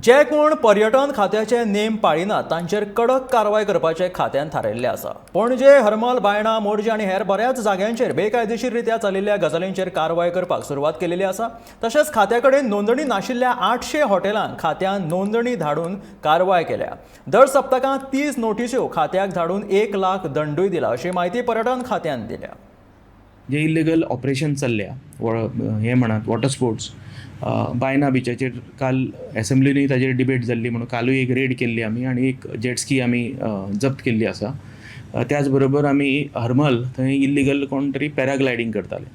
जे कोण पर्यटन खात्याचे नेम पाळिनात तांचेर कडक कारवाय करपाचे खात्यान थारायल्ले आसा। पणजे, हरमल, बायणा, मोरजे आनी हेर बऱ्याच जाग्यांचेर बेकायदेशीररित्या चलिल्ल्या गजालींचेर कारवाय करपाक सुरवात केलेली आसा। तशेंच खात्याकडेन नोंदणी नाशिल्ल्या 800 हॉटेलांक खात्यान नोंदणी धाडून कारवाय केल्या। दर सप्तकांत 30 नोटीसो खात्याक धाडून 1 लाख दंडूय दिला, अशी माहिती पर्यटन खात्यान दिल्या। जे इल्लिगल ऑपरेशन चल्ल्या हे म्हणत वॉटर स्पोर्ट्स बायना बिचाचेर काल असेंब्लीनूय ताजेर डिबेट जाल्ली म्हणून कालूय एक रेड केल्ली आमी आनी एक जेटस्की आमी जप्त केल्ली आसा। त्याच बरोबर आमी हरमल थंय इल्लिगल कोण तरी पॅराग्लायडींग करताले,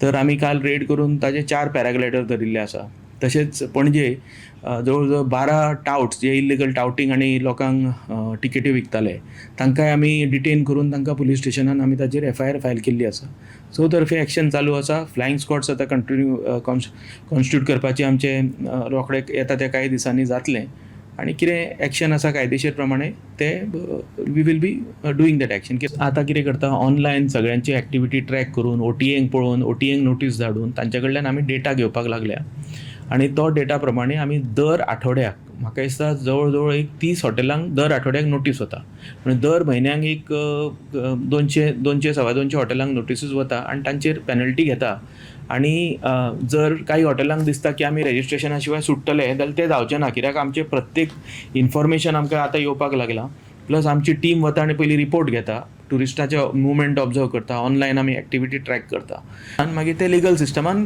तर आमी काल रेड करून ताजे 4 पॅराग्लायडर धरिल्ले आसा। तशेंच पणजे जवळ जवळ 12 टाउट्स जे इल्लिगल टाउटिंग आनी लोकांक टिकेटी विकताले तांकांय आमी डिटेन करून तांकां पुलीस स्टेशनान आमी ताजेर FIR फायल केल्ली आसा। तर्फे एक्शन चालू आसा। फ्लायंग स्क्वॉड्स आतां कॉन्स्टिट्यूट करपाचें आमचें रोखडें येता त्या कांय दिसांनी जातलें आनी कितें एक्शन आसा कायदेशीर प्रमाणे ते we will be doing that action. आतां कितें करता, ऑनलायन सगळ्यांची एक्टिविटी ट्रॅक करून OTAंक पळोवन OTAंक नोटीस धाडून तांचे कडल्यान आमी डेटा घेवपाक लागल्या आनी तो डेटा प्रमाणे आमी दर आठवड्याक म्हाका दिसता जवळ जवळ एक 30 हॉटेलांक दर आठवड्याक नोटीस वता, म्हणजे दर म्हयन्याक एक 200 सवा 200 हॉटेलांक नोटीसीस वता आनी तांचेर पेनल्टी घेता। आनी जर काही हॉटेलांक दिसता की आमी रेजिस्ट्रेशना शिवाय सुट्टले जाल्यार ते जावचें ना, कित्याक आमचें प्रत्येक इन्फॉर्मेशन आमकां आतां येवपाक लागलां। प्लस आमची टीम वता आनी पयलीं रिपोर्ट घेता, ट्युरिस्टाचे मुवमेंट ऑब्जर्व करता, ऑनलायन आमी एक्टिविटी ट्रॅक करता आनी मागीर ते लिगल सिस्टमान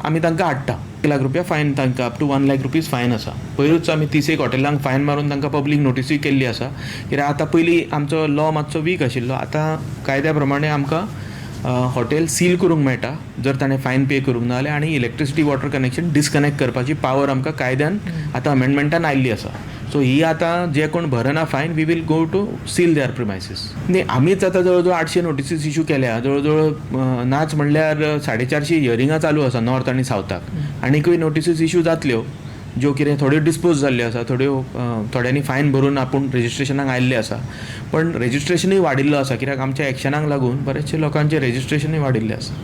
आमी तांकां हाडटा। 1 लाख रुपया फायन तांकां अप टू 1 लाख रुपीज फायन आसा। पयरूच आमी 30 हॉटेलांक फायन मारून तांकां पब्लीक नोटीसूय केल्ली आसा, कित्याक आतां पयलीं आमचो लॉ मातसो वीक आशिल्लो, आतां कायद्या प्रमाणे आमकां हॉटेल सील करूंक मेळटा जर ताणें फायन पे करूंक ना जाल्यार, आनी इलेक्ट्रिसिटी वॉटर कनेक्शन डिस्कनेक्ट करपाची पावर आमकां कायद्यान आतां अमेंडमेंटान आयिल्ली आसा। सो ही आतां जे कोण भरना fine we will go to seal their premises. न्ही, आमीच आतां जवळ जवळ 800 नोटीसीस इशू केल्या। जवळ जवळ नाच म्हणल्यार 450 हियरिंगां चालू आसा नॉर्थ आनी सावथाक, आनीकूय नोटीसीस इशू जातल्यो ज्यो कितें थोड्यो डिस्पोज जाल्ल्यो आसा, थोड्यांनी फायन भरून आपूण रेजिस्ट्रेशनाक आयिल्ले आसा। पण रेजिस्ट्रेशनूय वाडिल्लो आसा, कित्याक आमच्या एक्शनाक लागून बरेचशे लोकांचे रेजिस्ट्रेशनूय वाडिल्लें आसा।